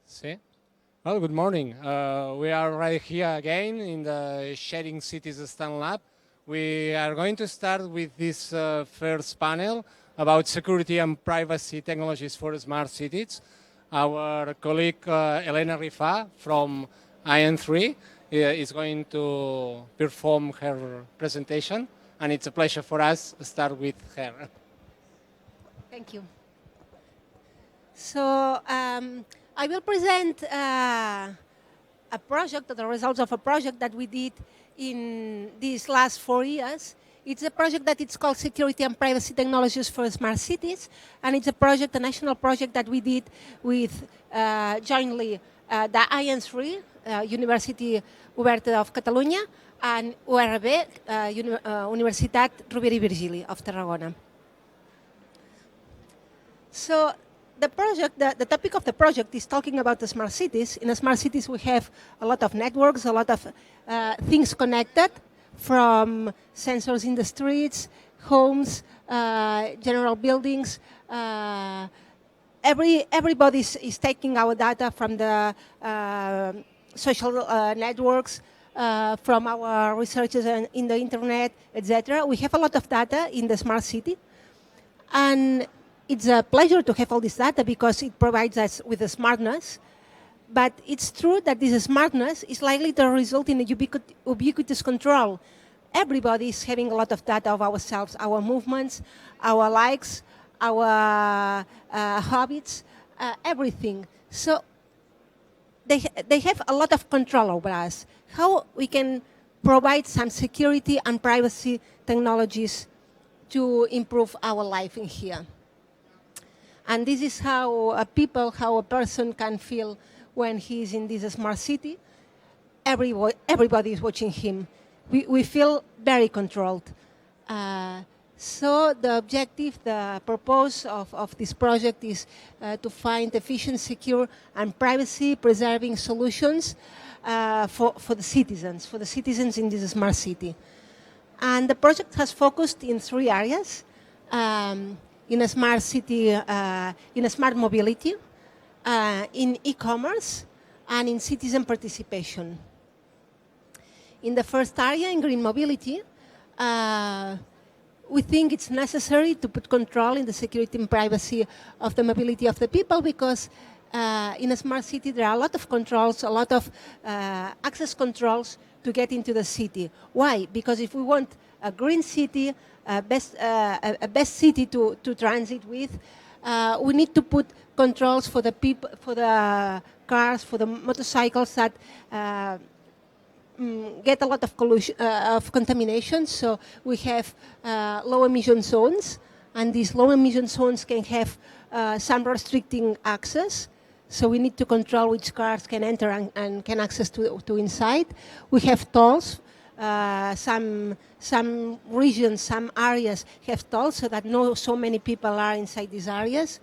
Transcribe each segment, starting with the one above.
See? Well, good morning. We are right here again in the Sharing Cities Stand Lab. We are going to start with this first panel about security and privacy technologies for smart cities. Our colleague Helena Rifà from IN3 is going to perform her presentation, and it's a pleasure for us to start with her. Thank you. So I will present a project, the results of a project that we did in these last 4 years. It's a project that it's called Security and Privacy Technologies for Smart Cities, and it's a project, a national project that we did with jointly the IN3, University Oberta of Catalunya, and URB, Universitat Rovira i Virgili of Tarragona. So the project, the topic of the project is talking about the smart cities. In the smart cities, we have a lot of networks, a lot of things connected, from sensors in the streets, homes, general buildings. Everybody is taking our data from the social networks, from our researchers in the internet, etc. We have a lot of data in the smart city, and it's a pleasure to have all this data because it provides us with a smartness. But it's true that this smartness is likely to result in a ubiquitous control. Everybody is having a lot of data of ourselves, our movements, our likes, our habits, everything. So they have a lot of control over us. How we can provide some security and privacy technologies to improve our life in here. And this is how a person can feel when he's in this smart city. Everybody is watching him. We feel very controlled. So the objective, the purpose of this project is to find efficient, secure, and privacy-preserving solutions for the citizens in this smart city. And the project has focused in 3 areas. In a smart city, in a smart mobility, in e-commerce, and in citizen participation. In the first area, in green mobility, we think it's necessary to put control in the security and privacy of the mobility of the people because in a smart city there are a lot of controls, a lot of access controls to get into the city. Why? Because if we want a green city, a best city to transit with, we need to put controls for the people, for the cars, for the motorcycles that get a lot of contamination. So we have low emission zones, and these low emission zones can have some restricting access. So we need to control which cars can enter and can access to inside. We have tolls. Some regions, some areas have tolls so that not so many people are inside these areas.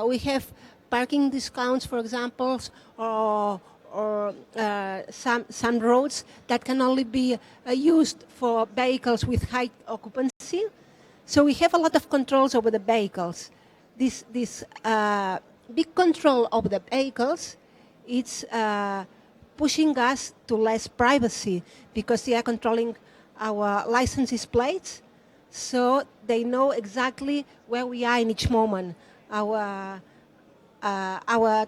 We have parking discounts, for example, or some roads that can only be used for vehicles with high occupancy. So we have a lot of controls over the vehicles. This big control over the vehicles, it's pushing us to less privacy because they are controlling our license plates, so they know exactly where we are in each moment. Our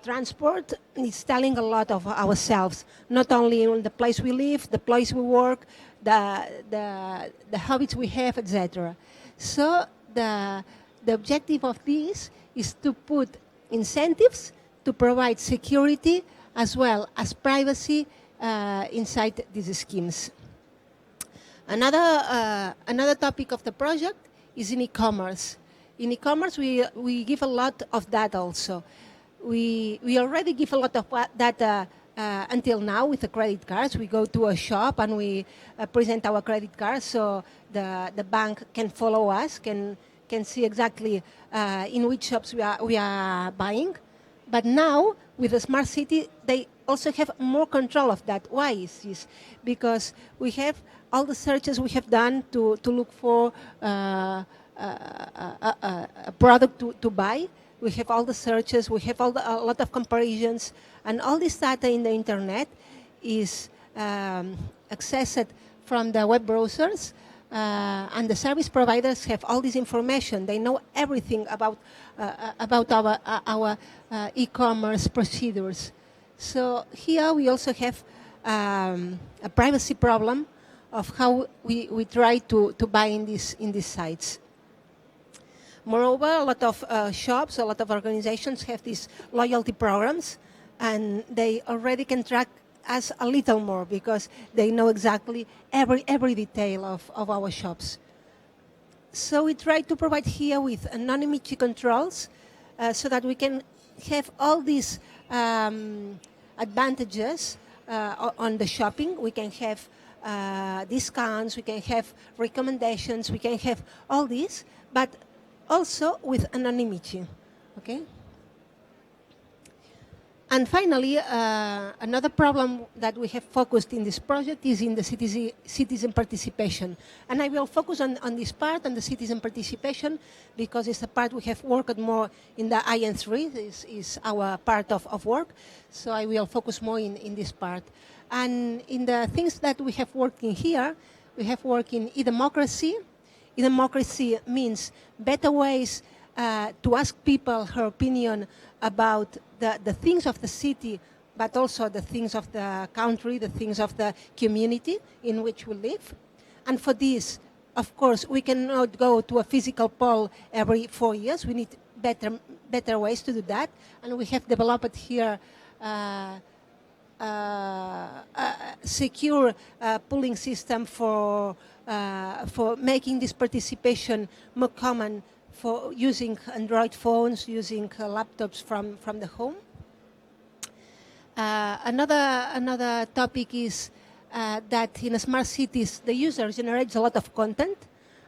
transport is telling a lot of ourselves, not only in the place we live, the place we work, the habits we have, etc. So the objective of this is to put incentives to provide security as well as privacy inside these schemes. Another topic of the project is in e-commerce. In e-commerce, we give a lot of data also. We already give a lot of data until now with the credit cards. We go to a shop and we present our credit cards so the bank can follow us, can see exactly in which shops we are buying. But now with a smart city, they also have more control of that. Why is this? Because we have all the searches we have done to look for a product to buy. We have all the searches, we have a lot of comparisons, and all this data in the internet is accessed from the web browsers, and the service providers have all this information. They know everything about our e-commerce procedures. So here we also have a privacy problem of how we try to buy in these sites. Moreover, a lot of shops, a lot of organizations have these loyalty programs, and they already can track us a little more because they know exactly every detail of our shops. So we try to provide here with anonymity controls so that we can have all these advantages on the shopping. We can have discounts, we can have recommendations, we can have all this, but also with anonymity, okay? And finally, another problem that we have focused in this project is in the citizen participation. And I will focus on this part, on the citizen participation, because it's the part we have worked more in the IN3, this is our part of work. So I will focus more in this part. And in the things that we have worked in here, we have worked in e-democracy. E-democracy means better ways to ask people her opinion about the things of the city, but also the things of the country, the things of the community in which we live. And for this, of course, we cannot go to a physical poll every 4 years. We need better ways to do that. And we have developed here secure polling system for making this participation more common for using Android phones, using laptops from the home. Another topic is that in smart cities, the user generates a lot of content,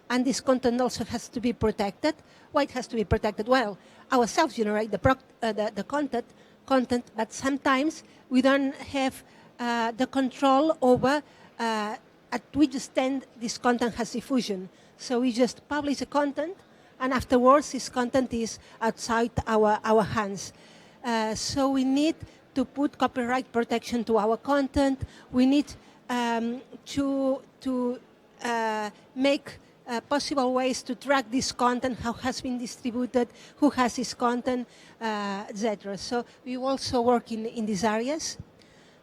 and this content also has to be protected. Why it has to be protected? Well, ourselves generate the content, but sometimes we don't have the control over at which extent this content has diffusion. So we just publish the content, and afterwards this content is outside our hands. So we need to put copyright protection to our content. We need to make possible ways to track this content, how has been distributed, who has this content, etc. So we also work in these areas.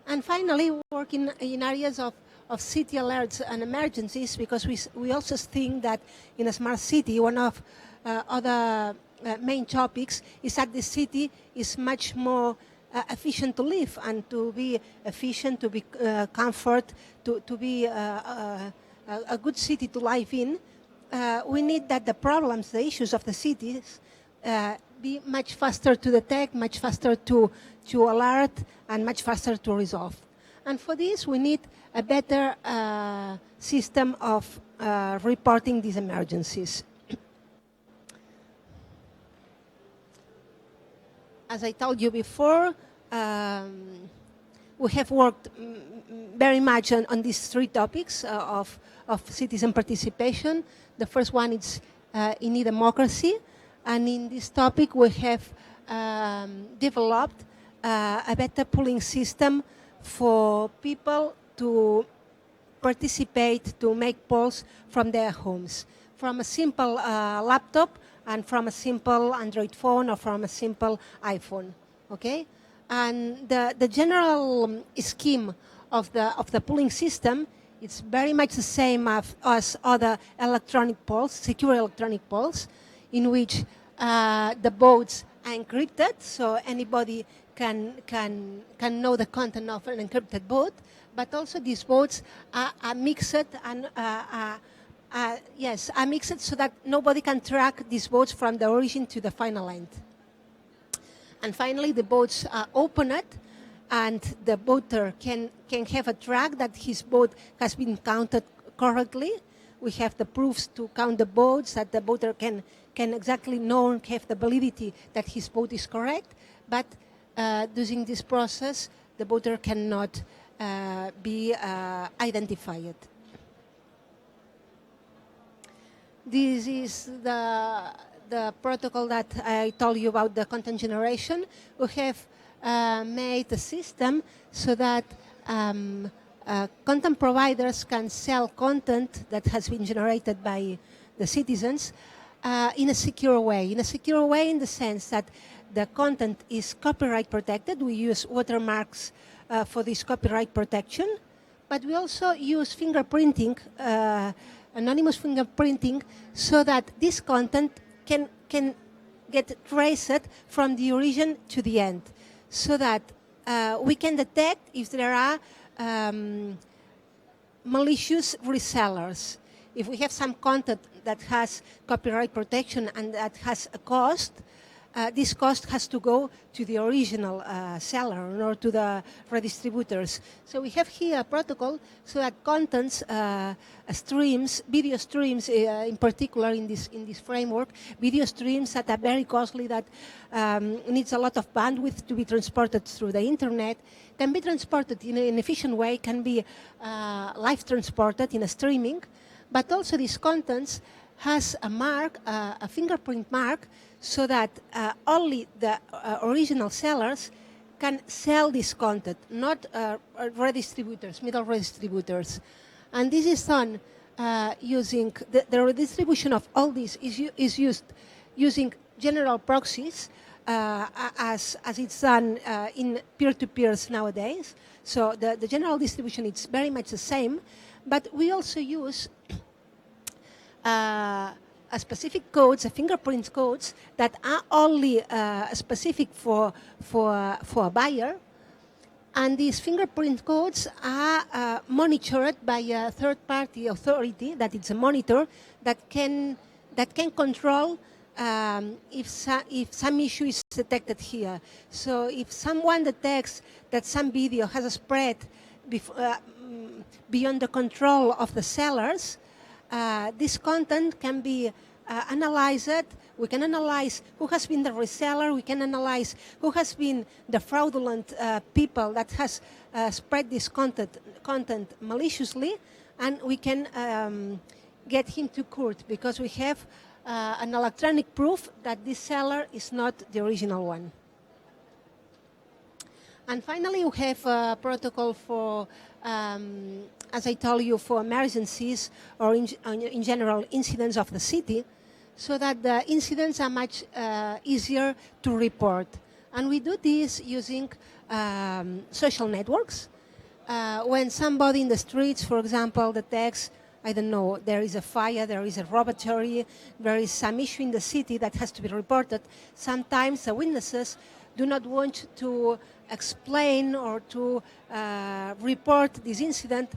And finally, we work in areas of city alerts and emergencies, because we also think that in a smart city, one of other main topics is that the city is much more efficient to live and to be efficient, to be comfort, to be a good city to live in. We need that the problems, the issues of the cities be much faster to detect, much faster to alert, and much faster to resolve. And for this, we need a better system of reporting these emergencies. As I told you before, we have worked very much on these three topics of citizen participation. The first one is in e-democracy, and in this topic we have developed a better polling system for people to participate, to make polls from their homes, from a simple laptop and from a simple Android phone or from a simple iPhone, okay? And the general scheme of the polling system, it's very much the same as other electronic polls, secure electronic polls, in which the votes are encrypted, so anybody can know the content of an encrypted vote, but also these votes are mixed and are mixed so that nobody can track these votes from the origin to the final end. And finally, the votes are opened, and the voter can have a track that his vote has been counted correctly. We have the proofs to count the votes, that the voter can exactly know and have the validity that his vote is correct. But during this process, the voter cannot be identified. This is the protocol that I told you about, the content generation. We have made a system so that content providers can sell content that has been generated by the citizens in a secure way. In a secure way in the sense that the content is copyright protected. We use watermarks for this copyright protection, but we also use fingerprinting, anonymous fingerprinting, so that this content can get traced from the origin to the end, so that we can detect if there are malicious resellers. If we have some content that has copyright protection and that has a cost, this cost has to go to the original seller or to the redistributors. So we have here a protocol so that contents, streams, video streams in particular in this framework, video streams that are very costly, that needs a lot of bandwidth to be transported through the internet, can be transported in an efficient way, can be live transported in a streaming, but also these contents has a mark, a fingerprint mark, so that only the original sellers can sell this content, not redistributors, middle redistributors. And this is done using, the redistribution of all this is used using general proxies, as it's done in peer-to-peers nowadays. So the general distribution is very much the same, but we also use a specific codes, a fingerprint codes that are only specific for a buyer, and these fingerprint codes are monitored by a third-party authority, that it's a monitor that can control if some issue is detected here. So if someone detects that some video has a spread beyond the control of the sellers, this content can be analyzed. We can analyze who has been the reseller. We can analyze who has been the fraudulent people that has spread this content maliciously, and we can get him to court because we have an electronic proof that this seller is not the original one. And finally, we have a protocol for, as I told you, for emergencies or in general incidents of the city, so that the incidents are much easier to report. And we do this using social networks. When somebody in the streets, for example, detects, I don't know, there is a fire, there is a robbery, there is some issue in the city that has to be reported, sometimes the witnesses do not want to explain or to report this incident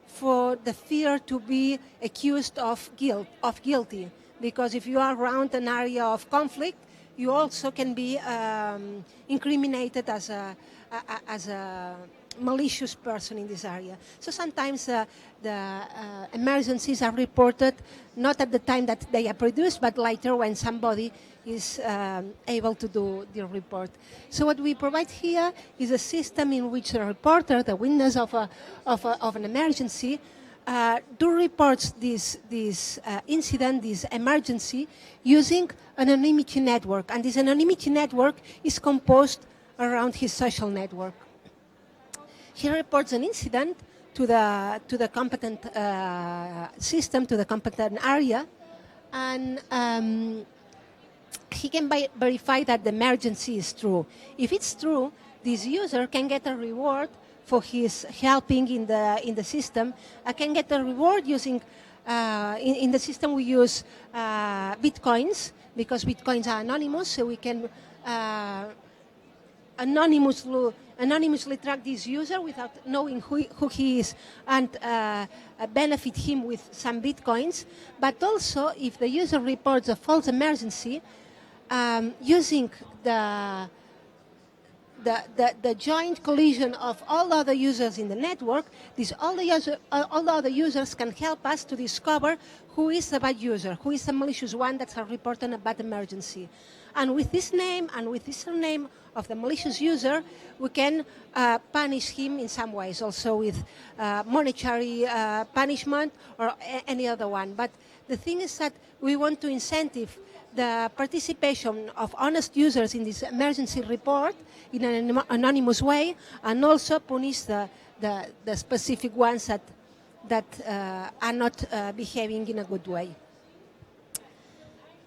for the fear to be accused of guilty. Because if you are around an area of conflict, you also can be incriminated as a malicious person in this area. So sometimes the emergencies are reported not at the time that they are produced, but later when somebody is able to do the report. So what we provide here is a system in which the reporter, the witness of an emergency, do reports this incident, this emergency, using an anonymity network. And this anonymity network is composed around his social network. He reports an incident to the competent system, to the competent area, and he can verify that the emergency is true. If it's true, this user can get a reward for his helping in the system. I can get a reward using, in the system we use bitcoins, because bitcoins are anonymous, so we can anonymously track this user without knowing who he is and benefit him with some bitcoins. But also, if the user reports a false emergency, using the the joint collision of all the other users in the network, all the other users can help us to discover who is the bad user, who is the malicious one that's reporting a bad emergency. And with this name and with this surname of the malicious user, we can punish him in some ways, also with monetary punishment or any other one. But the thing is that we want to incentive the participation of honest users in this emergency report in an anonymous way, and also punish the specific ones that are not behaving in a good way.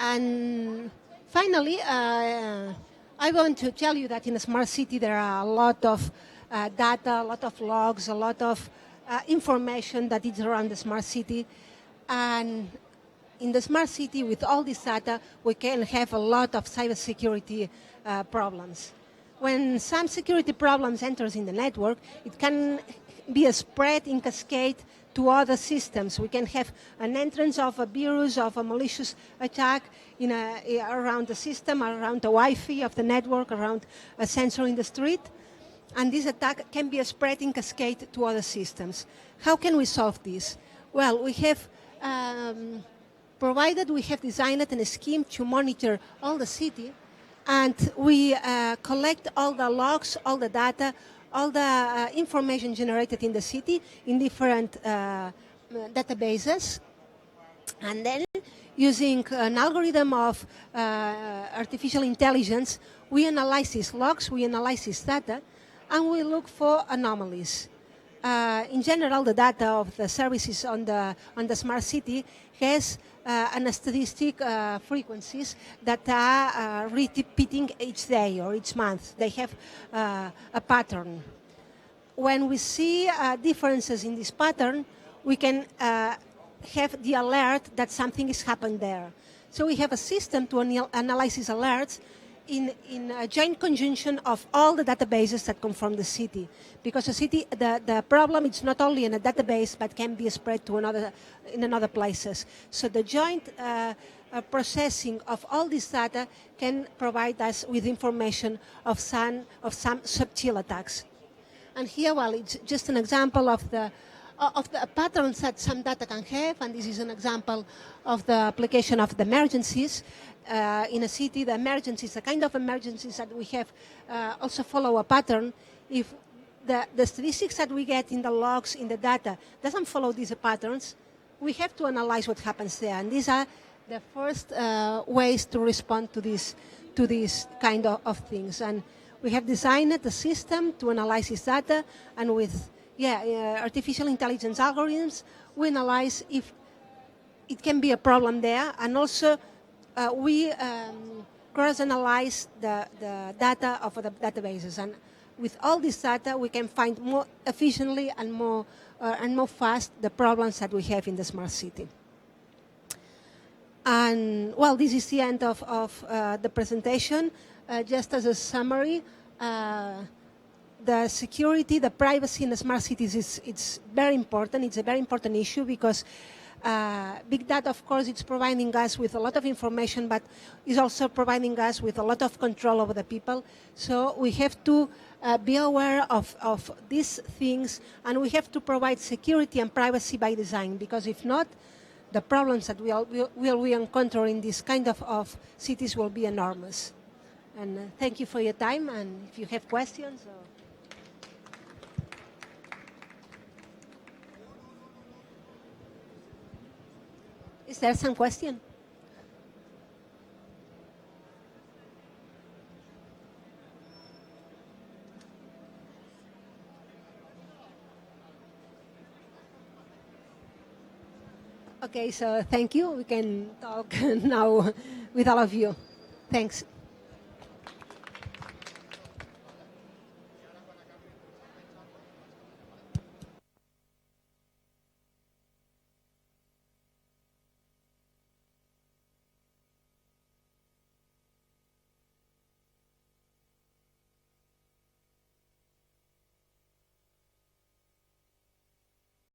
And finally, I want to tell you that in a smart city there are a lot of data, a lot of logs, a lot of information that is around the smart city. And in the smart city, with all this data, we can have a lot of cybersecurity problems. When some security problems enters in the network, it can be a spread in cascade to other systems. We can have an entrance of a virus, of a malicious attack around the system, around the Wi-Fi of the network, around a sensor in the street. And this attack can be a spread in cascade to other systems. How can we solve this? Well, we have provided we have designed a scheme to monitor all the city, and we collect all the logs, all the data, all the information generated in the city in different databases. And then, using an algorithm of artificial intelligence, we analyze these logs, we analyze this data, and we look for anomalies. In general, the data of the services on the smart city has an statistic frequencies that are repeating each day or each month. They have a pattern. When we see differences in this pattern, we can have the alert that something is happened there. So we have a system to analyze these alerts in a joint conjunction of all the databases that come from the city. Because the problem is not only in a database, but can be spread to another places. So the joint processing of all this data can provide us with information of some subtle attacks. And here, well, it's just an example of the patterns that some data can have, and this is an example of the application of the emergencies. In a city, the emergencies, the kind of emergencies that we have also follow a pattern. If the statistics that we get in the logs, in the data, doesn't follow these patterns, we have to analyze what happens there. And these are the first ways to respond to this kind of things. And we have designed a system to analyze this data, and with artificial intelligence algorithms, we analyze if it can be a problem there, and also we cross-analyze the data of the databases. And with all this data, we can find more efficiently and more fast the problems that we have in the smart city. And well, this is the end of the presentation. Just as a summary, the security, the privacy in the smart cities it's very important. It's a very important issue because big data, of course, it's providing us with a lot of information, but it's also providing us with a lot of control over the people. So we have to be aware of these things, and we have to provide security and privacy by design, because if not, the problems that we encounter in this kind of cities will be enormous. And thank you for your time, and if you have questions. Is there some question? Okay, so thank you. We can talk now with all of you. Thanks.